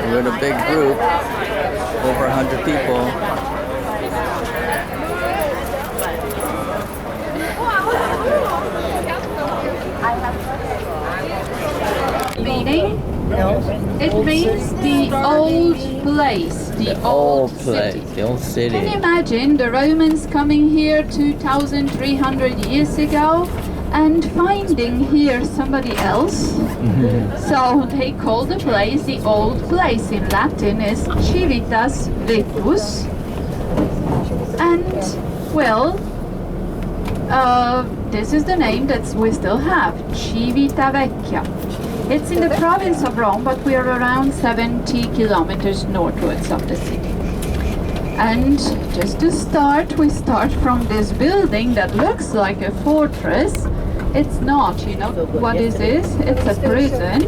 We're in a big group, over 100 people. Meaning? It means the old place, the old city. The old city. Can you imagine the Romans coming here 2,300 years ago and finding here somebody else? So they call the place the old place. In Latin is Civitas Vetus. And, well, this is the name that we still have, Civitavecchia. It's in the province of Rome, but we are around 70 kilometers northwards of the city. And just to start, we start from this building that looks like a fortress. It's not, you know what is this? It's a prison.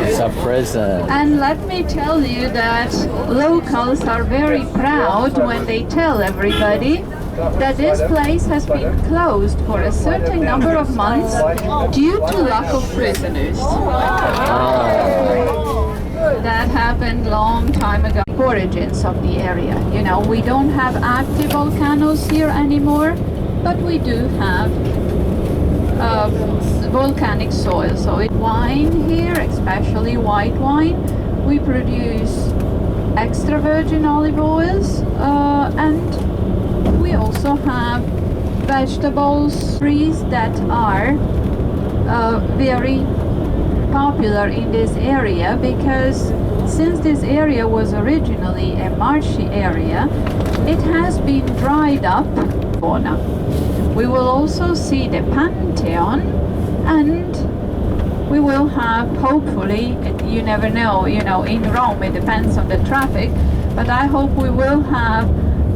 It's a prison. And let me tell you that locals are very proud when they tell everybody that this place has been closed for a certain number of months due to lack of prisoners. That happened long time ago. Origins of the area. You know, we don't have active volcanoes here anymore, but we do have volcanic soil. So wine here, especially white wine, we produce extra virgin olive oils and we also have vegetables, trees that are very popular in this area because since this area was originally a marshy area, it has been dried up. We will also see the Pantheon and we will have, hopefully, you never know, you know, in Rome it depends on the traffic, but I hope we will have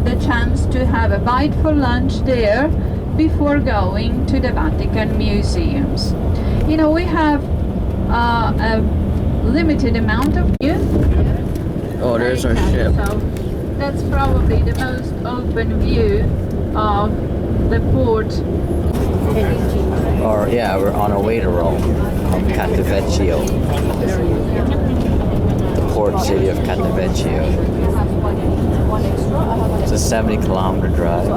the chance to have a bite for lunch there before going to the Vatican museums. You know, we have a limited amount of view. Oh, there's our ship. So that's probably the most open view of the port. Or yeah, we're on our way to Rome, from Civitavecchia, the port city of Civitavecchia. It's a 70-kilometer drive.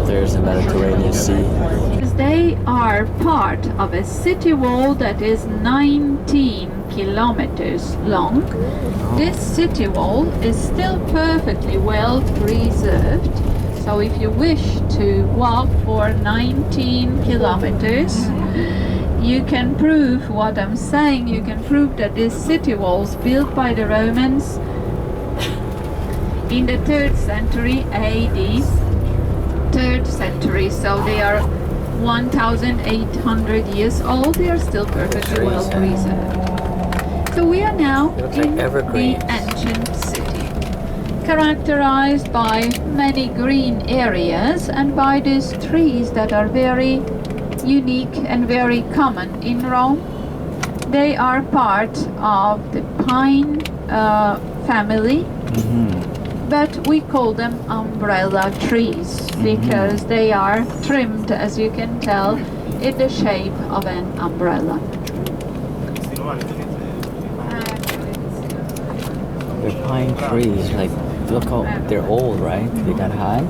There's the Mediterranean Sea. They are part of a city wall that is 19 kilometers long. This city wall is still perfectly well preserved. So if you wish to walk for 19 kilometers, you can prove what I'm saying. You can prove that this city walls built by the Romans in the 3rd century AD, 3rd century, so they are 1,800 years old. They are still perfectly well preserved. So we are now in the ancient city, characterized by many green areas and by these trees that are very unique and very common in Rome. They are part of the pine family, but we call them umbrella trees because they are trimmed, as you can tell, in the shape of an umbrella. They're pine trees, like, look how they're old, right? They're that high.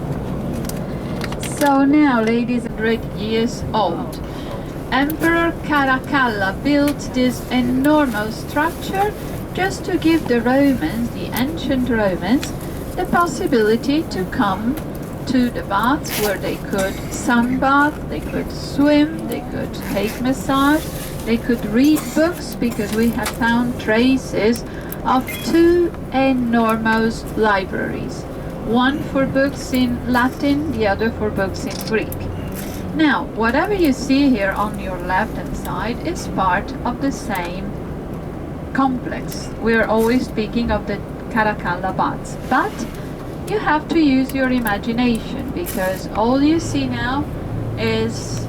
So now, ladies, 100 years old. Emperor Caracalla built this enormous structure just to give the Romans, the ancient Romans, the possibility to come to the baths where they could sunbath, they could swim, they could take massage, they could read books, because we have found traces of 2 enormous libraries. One for books in Latin, the other for books in Greek. Now, whatever you see here on your left-hand side is part of the same complex. We're always speaking of the Caracalla baths, but you have to use your imagination because all you see now is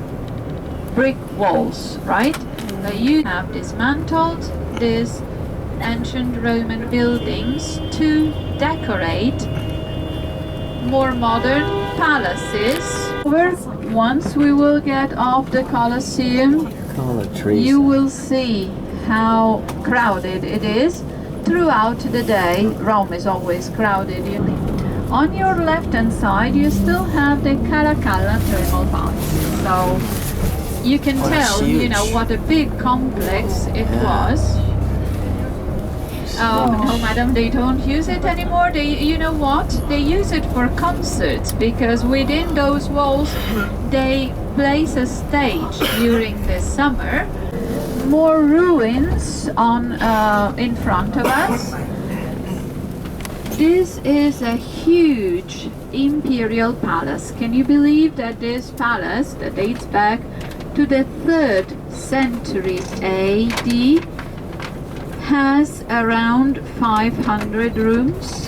brick walls, right? So you have dismantled these ancient Roman buildings to decorate more modern palaces. Once we will get off the Colosseum, you will see how crowded it is. Throughout the day, Rome is always crowded. On your left-hand side, you still have the Caracalla thermal baths. So you can tell, you know, what a big complex it was. Oh no, madam, they don't use it anymore. You know what? They use it for concerts because within those walls, they place a stage during the summer. More ruins on in front of us. This is a huge Imperial Palace. Can you believe that this palace, that dates back to the 3rd century AD, has around 500 rooms?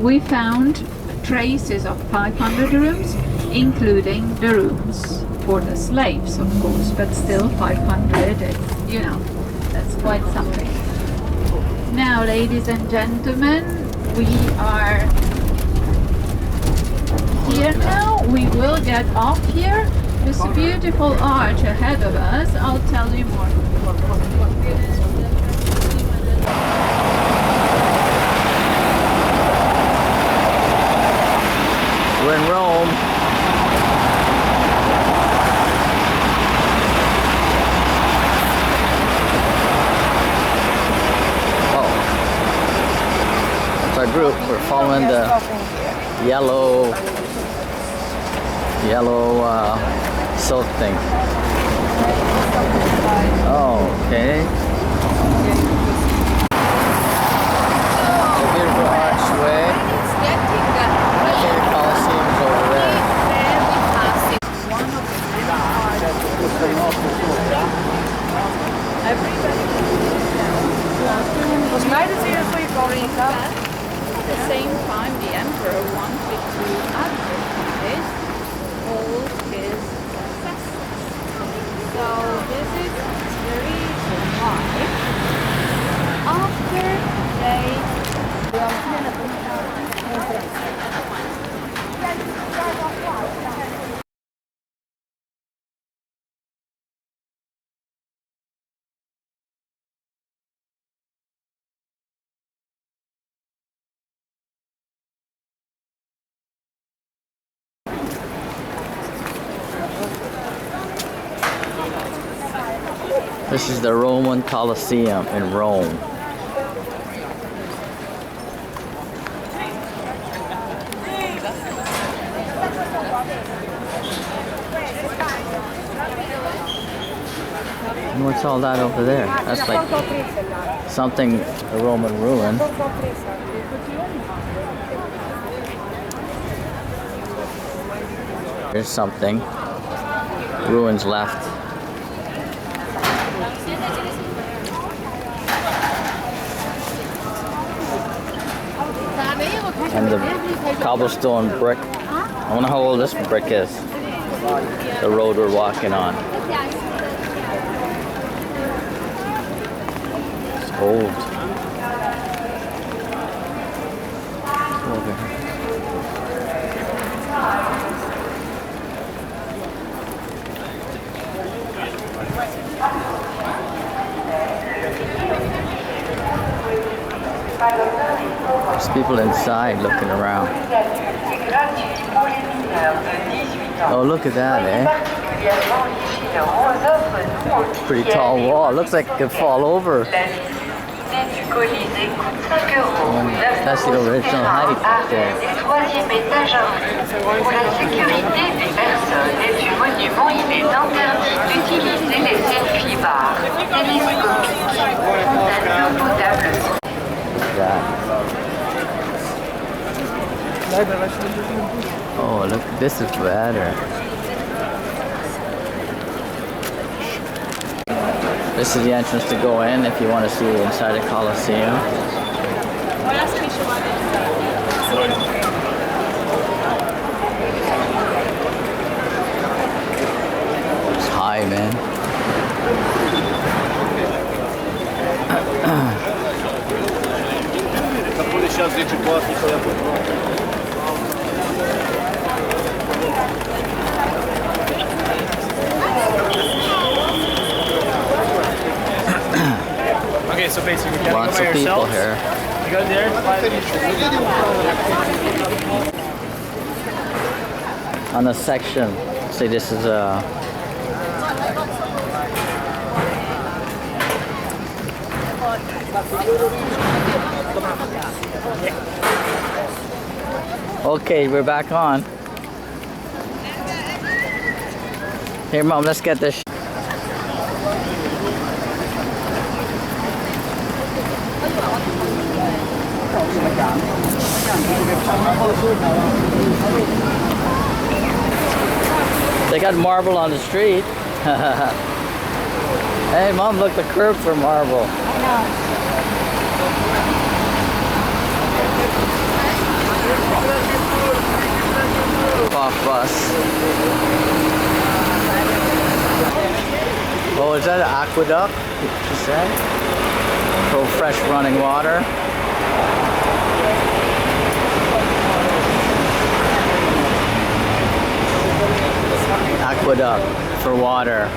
We found traces of 500 rooms, including the rooms for the slaves, of course, but still 500, you know, that's quite something. Now, ladies and gentlemen, we are here now. We will get off here. There's a beautiful arch ahead of us. I'll tell you more. We're in Rome. Our group, we're following the yellow silk thing. Oh, okay. It's a beautiful archway. I think the Colosseum's over there. At the same time, the emperor wanted to advertise all his successes. So this is the reason why after they This is the Roman Colosseum in Rome. And what's all that over there? That's like something, a Roman ruin. There's something. Ruins left. And the cobblestone brick. I wonder how old this brick is. The road we're walking on. It's old. There's people inside looking around. Oh, look at that, eh? Pretty tall wall. Looks like it could fall over. That's the original height there. Oh, look, this is better. This is the entrance to go in if you want to see inside the Colosseum. It's high, man. so basically, you gotta Lots go of by people yourselves. here. You go there. On the section, see this is a okay, we're back on. Here, Mom, let's get this. They got marble on the street. Hey, Mom, look, the curb for marble. Off bus. Oh, is that an aqueduct? She said. For fresh running water. Aqueduct for water.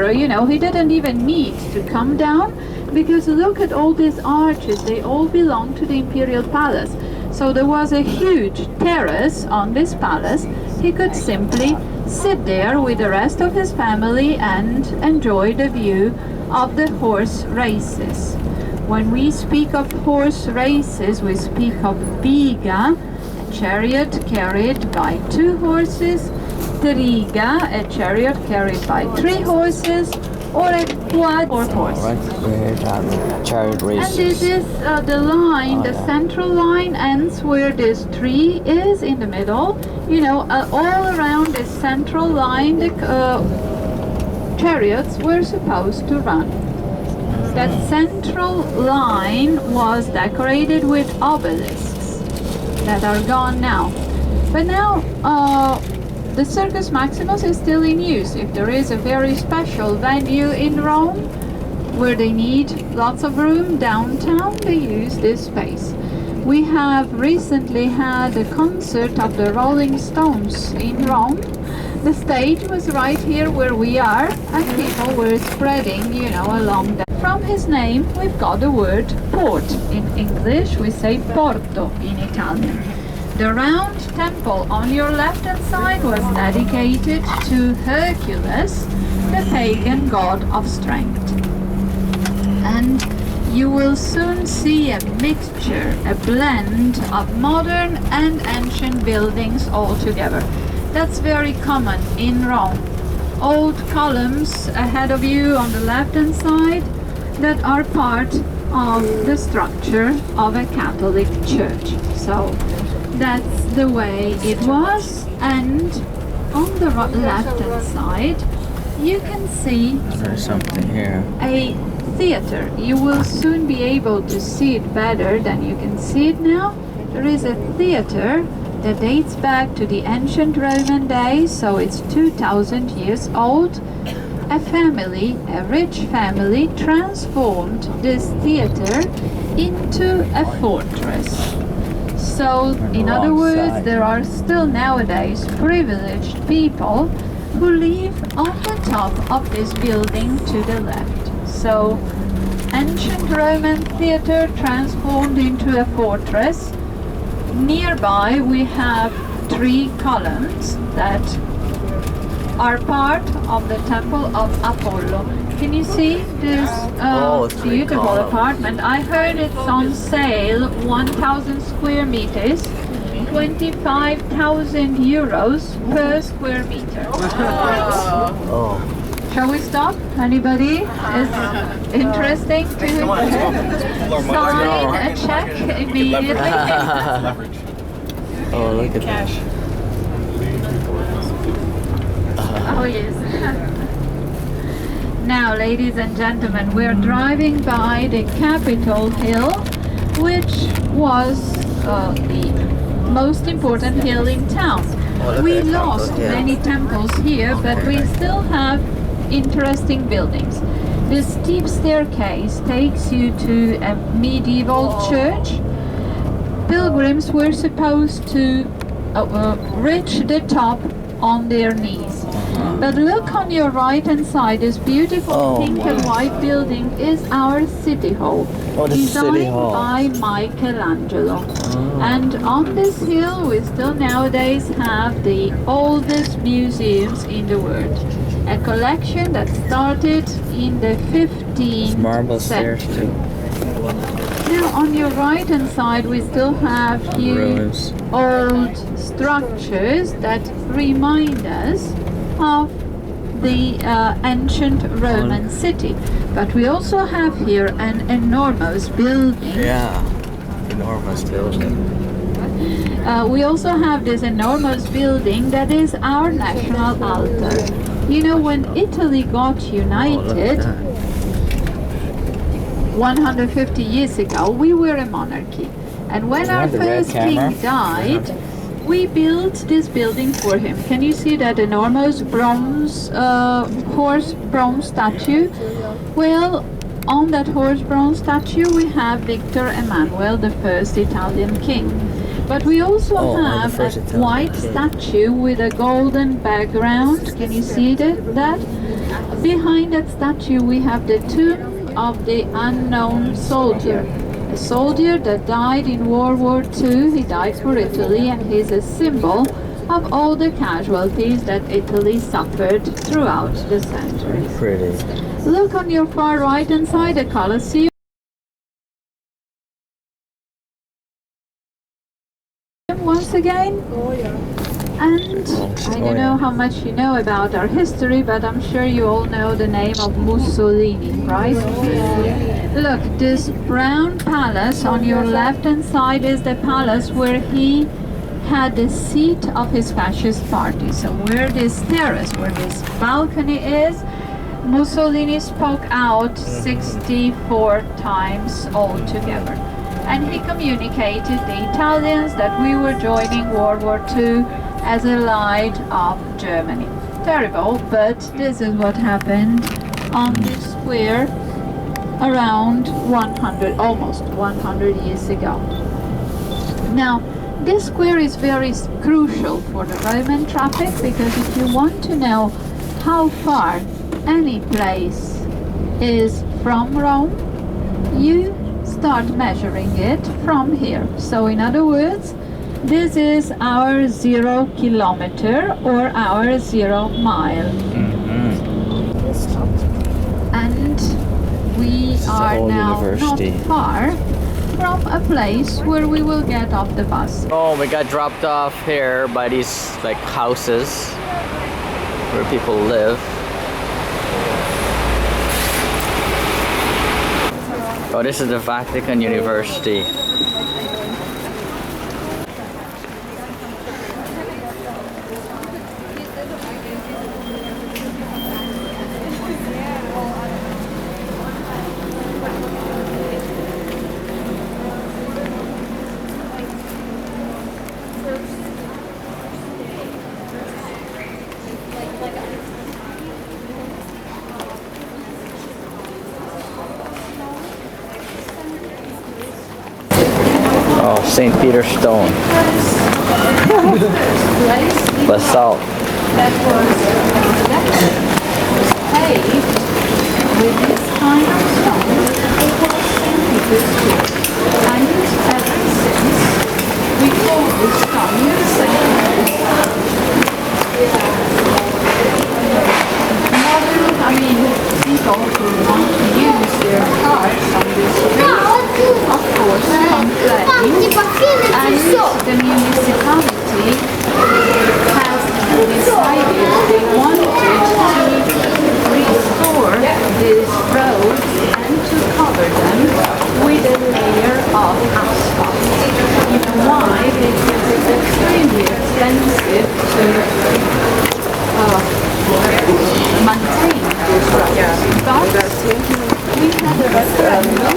You know, he didn't even need to come down, because look at all these arches, they all belong to the Imperial Palace. So there was a huge terrace on this palace. He could simply sit there with the rest of his family and enjoy the view of the horse races. When we speak of horse races, we speak of biga, a chariot carried by 2 horses, triga, a chariot carried by 3 horses, or a quad or horse. Right, we're chariot And races. this is the line, the central line ends where this tree is in the middle. You know, all around this central line, the chariots were supposed to run. That central line was decorated with obelisks that are gone now. But now, the Circus Maximus is still in use. If there is a very special venue in Rome where they need lots of room downtown, they use this space. We have recently had a concert of the Rolling Stones in Rome. The stage was right here where we are, and people were spreading, you know, along that. From his name, we've got the word port. In English, we say porto in Italian. The round temple on your left-hand side was dedicated to Hercules, the pagan god of strength. And you will soon see a mixture, a blend of modern and ancient buildings all together. That's very common in Rome. Old columns ahead of you on the left-hand side that are part of the structure of a Catholic church. So that's the way it was. And on the left-hand side you can see There's something here. a theater. You will soon be able to see it better than you can see it now. There is a theater that dates back to the ancient Roman days, so it's 2000 years old. A family, a rich family, transformed this theater into a fortress. So, in other words, there are still nowadays privileged people who live on the top of this building to the left. So, ancient Roman theater transformed into a fortress. Nearby we have 3 columns that are part of the Temple of Apollo. Can you see this beautiful apartment? I heard it's on sale, 1,000 square meters, 25,000 euros per square meter. Oh. Shall we stop? Anybody is interesting to sign a check immediately? Oh, look at that. Oh yes. Now, ladies and gentlemen, we're driving by the Capitol Hill, which was the most important hill in town. We lost many temples here, but we still have interesting buildings. The steep staircase takes you to a medieval church. Pilgrims were supposed to reach the top on their knees. But look on your right hand side, this beautiful pink and white building is our City Hall, designed by Michelangelo. And on this hill we still nowadays have the oldest museums in the world. A collection that started in the 15th century. Now on your right hand side we still have huge old structures that remind us of the ancient Roman city. But we also have here an enormous building. Yeah, enormous building. We also have this enormous building that is our national altar. You know, when Italy got united 150 years ago, we were a monarchy. And when our first king died, we built this building for him. Can you see that enormous bronze horse bronze statue? Well, on that horse bronze statue we have Victor Emmanuel, the first Italian king. But we also have a white statue with a golden background. Can you see that? Behind that statue we have the tomb of the unknown soldier. A soldier that died in World War II. He died for Italy, and he's a symbol of all the casualties that Italy suffered throughout the centuries. Pretty. Look on your far right hand side, the Colosseum. Once again. And I don't know how much you know about our history, but I'm sure you all know the name of Mussolini, right? Look, this brown palace on your left hand side is the palace where he had the seat of his fascist party. So where this terrace, where this balcony is, Mussolini spoke out 64 times altogether. And he communicated the Italians that we were joining World War II as a allied of Germany. Terrible, but this is what happened on this square around almost 100 years ago. Now, this square is very crucial for the Roman traffic, because if you want to know how far any place is from Rome, you start measuring it from here. So in other words, this is our 0 kilometer or our 0 mile. And we are now not far from a place where we will get off the bus. Oh, we got dropped off here by these like houses where people live. Oh, this is the Vatican University. Oh, St. Peter's stone. Basalt. That was paved with this kind of stone. It was St. Peter's Square. And ever since, we call this stone St. Peter's Square. People who want to use their cars on this street, of course, complain, and the municipality has decided they wanted to restore these roads and to cover them with a layer of asphalt. You know why? Because it's extremely expensive to maintain these roads. But we had a referendum.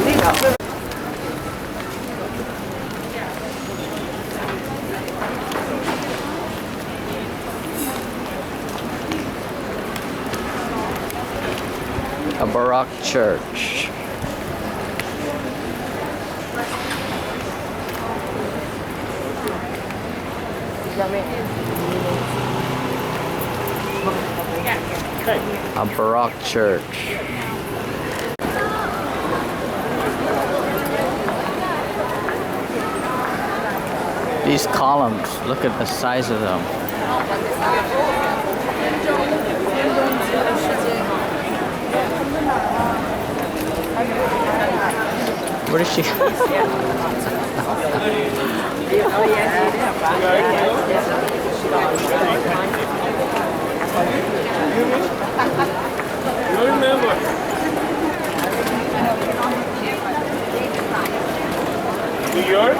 A Baroque church. A Baroque church. These columns, look at the size of them. What is she? New York?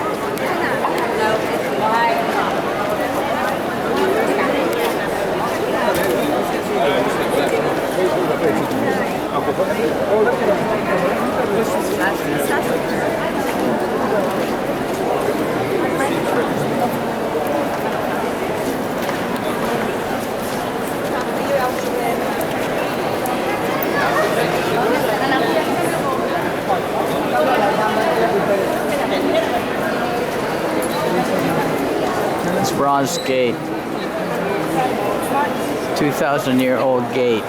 This bronze gate. 2,000-year-old gate.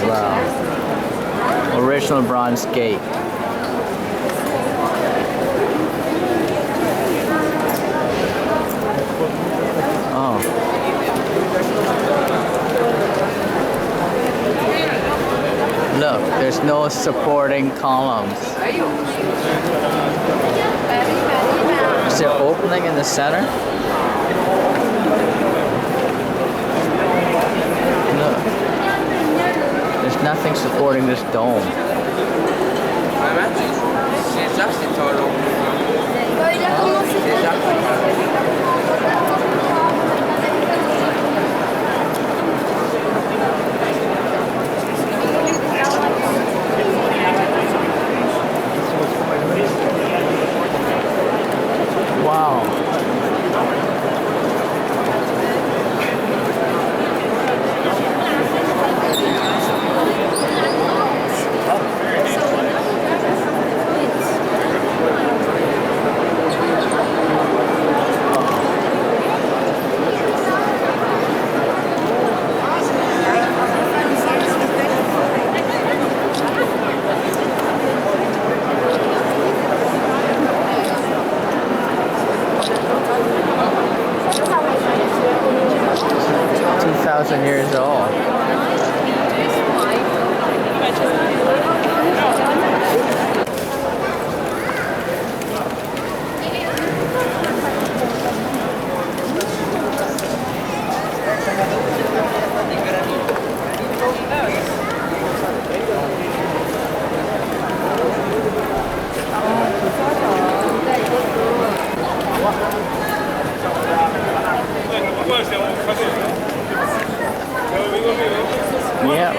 Wow. Original bronze gate. Oh. Look, there's no supporting columns. Is there opening in the center? Look. There's nothing supporting this dome. Wow. Years old.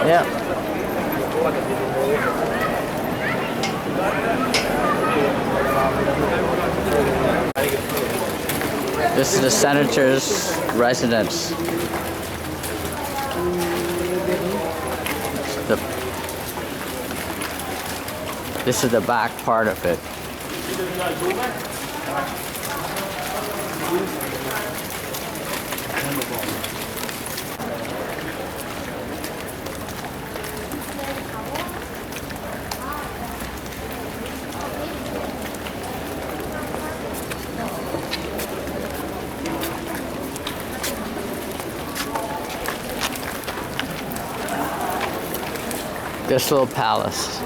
Yeah. This is the senator's residence. the back part of it. This little palace.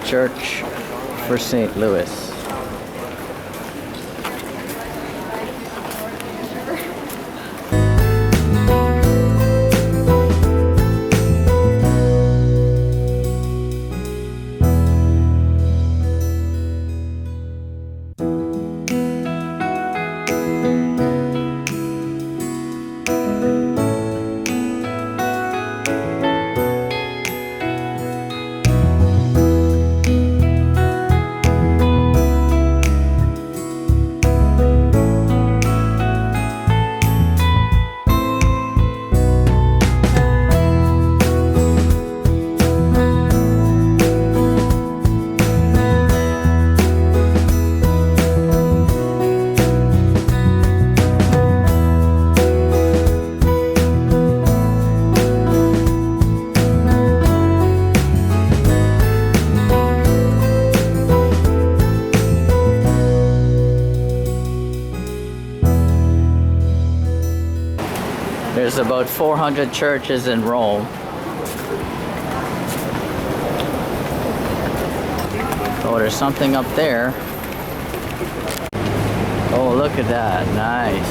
Church for St. Louis. There's about 400 churches in Rome. Oh, there's something up there. Oh, look at that. Nice.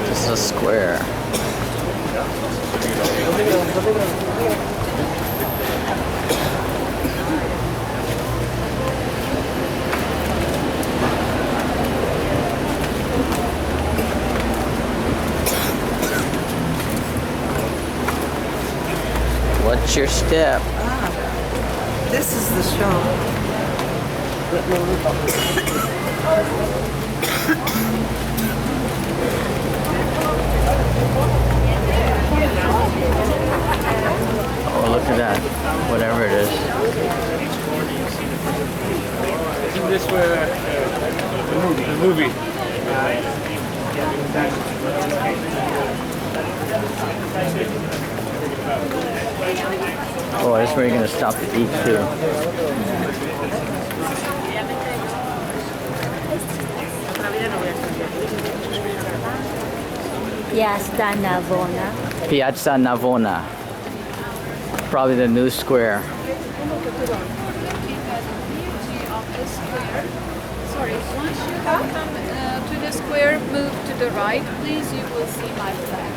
This is a square. What's your step? This is the show. Oh, look at that. Whatever it is. Isn't this where the movie? Oh, that's where you're going to stop to eat too. Piazza Navona. Piazza Navona. Probably the new square. Sorry, once you have come to the square, move to the right, please, you will see my flag.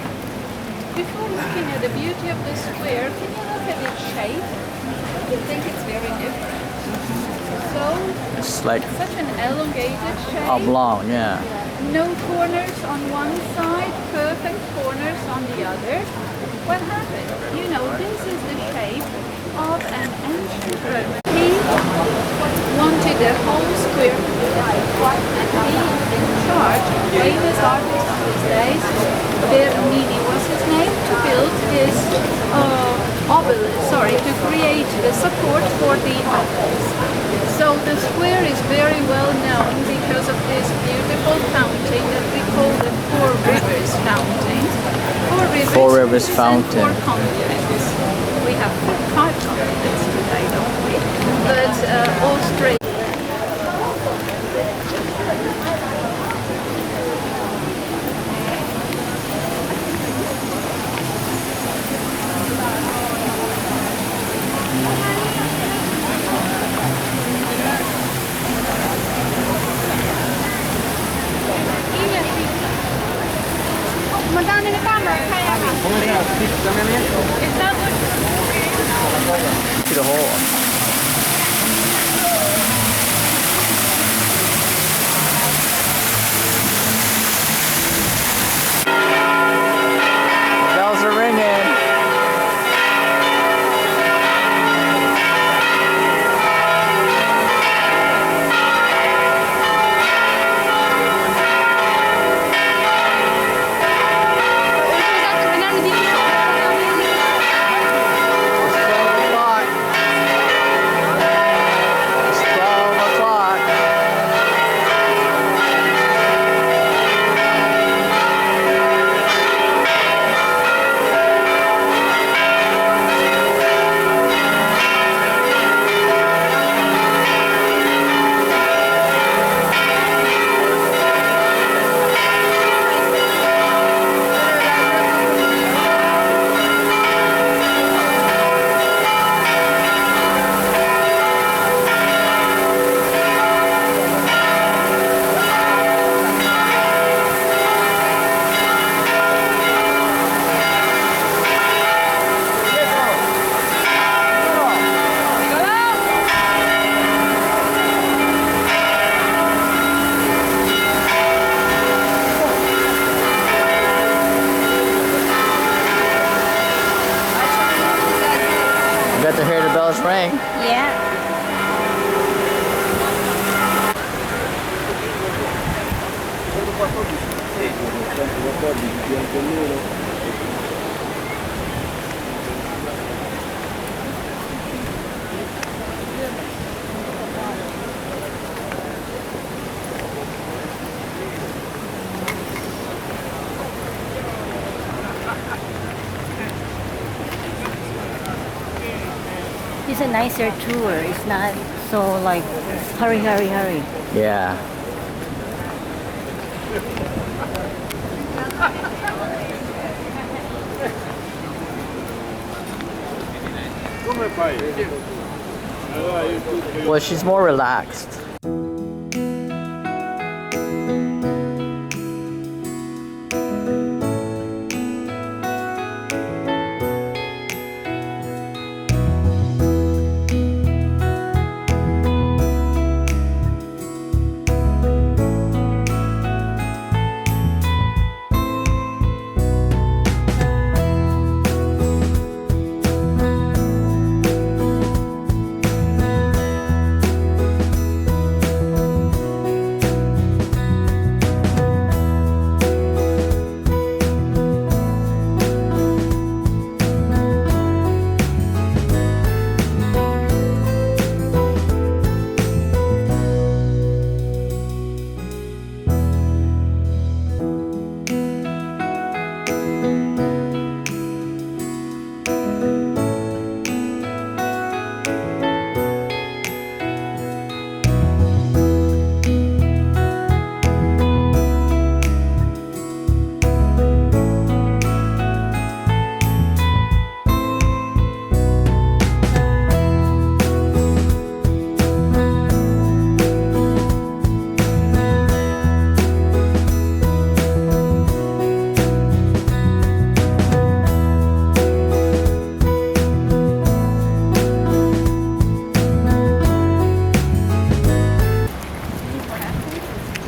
Before looking at the beauty of the square, can you look at its shape? I think it's very different. So, It's like such an elongated shape. oblong, yeah. No corners on one side, perfect corners on the other. What happened? You know, this is the shape of an ancient Roman. He wanted the whole square to be right, and he in charge, famous artist of his days, Bernini was his name, to build this to create the support for the obelisk. So the square is very well known because of this beautiful fountain that we call the Four Rivers Fountain. Four Rivers Fountain. Four continents. We have five continents today, don't we? But Australia. See the hole. The bells are ringing. Got to hear the bells ring. Yeah. It's a nicer tour. It's not so like hurry, hurry, hurry. Yeah. Well, she's more relaxed.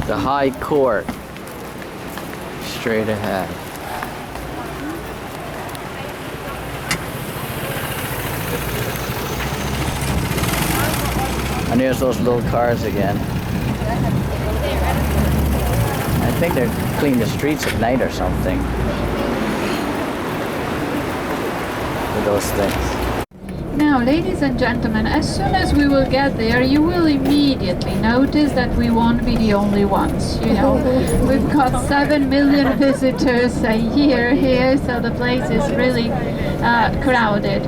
The High Court, straight ahead. And here's those little cars again. I think they're cleaning the streets at night or something with those things. Now, ladies and gentlemen, as soon as we will get there, you will immediately notice that we won't be the only ones. You know, we've got 7 million visitors a year here, so the place is really crowded.